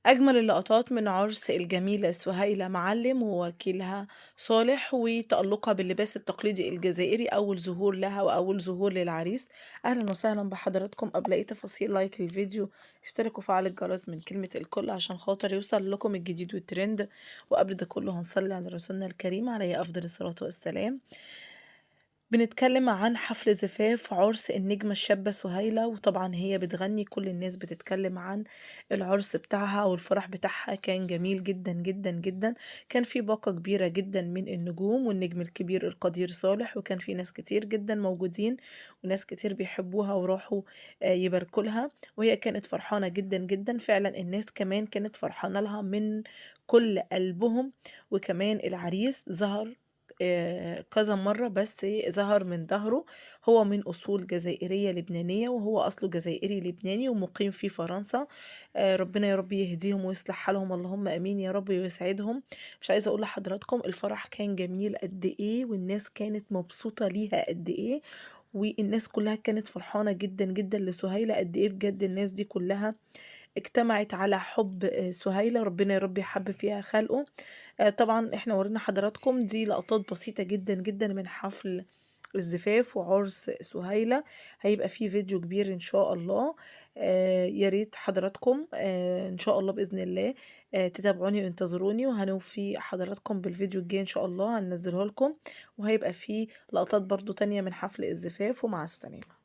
أجمل اللقطات من عرس الجميلة سهيلة معلم ووكيلها صالح وتألقها باللباس التقليدي الجزائري، أول ظهور لها وأول ظهور للعريس. أهلا وسهلا بحضراتكم. قبل أي تفاصيل لايك للفيديو، اشتركوا وفعل الجرس من كلمة الكل عشان خاطر يوصل لكم الجديد والترند. وقبل ده كله هنصلي على رسولنا الكريم عليه أفضل الصلاة والسلام. بنتكلم عن حفل زفاف عرس النجمة الشابة سهيلة، وطبعا هي بتغني، كل الناس بتتكلم عن العرس بتاعها والفرح بتاعها كان جميل جدا جدا جدا. كان في باقة كبيرة جدا من النجوم والنجم الكبير القدير صالح، وكان في ناس كتير جدا موجودين وناس كتير بيحبوها وراحوا يباركوا لها. وهي كانت فرحانة جدا جدا فعلا، الناس كمان كانت فرحانة لها من كل قلبهم. وكمان العريس ظهر كذا مرة، بس ظهر من ظهره. هو من أصول جزائرية لبنانية، وهو أصله جزائري لبناني ومقيم في فرنسا. ربنا يا رب يهديهم ويصلح حالهم، اللهم آمين يا رب ويسعدهم. مش عايزة أقول لحضراتكم الفرح كان جميل قد إيه، والناس كانت مبسوطة ليها قد إيه، والناس كلها كانت فرحانة جدا جدا لسهيلة قد إيه. بجد الناس دي كلها اجتمعت على حب سهيلة، ربنا يا رب يحبب فيها خلقه. طبعا احنا ورينا حضراتكم دي لقطات بسيطة جدا جدا من حفل الزفاف وعرس سهيلة. هيبقى فيه فيديو كبير ان شاء الله. يا ريت حضراتكم ان شاء الله بإذن الله تتابعوني وانتظروني، وهنوفي حضراتكم بالفيديو الجاي ان شاء الله هننزله لكم. وهيبقى فيه لقطات برضو تانية من حفل الزفاف. ومع السلامة.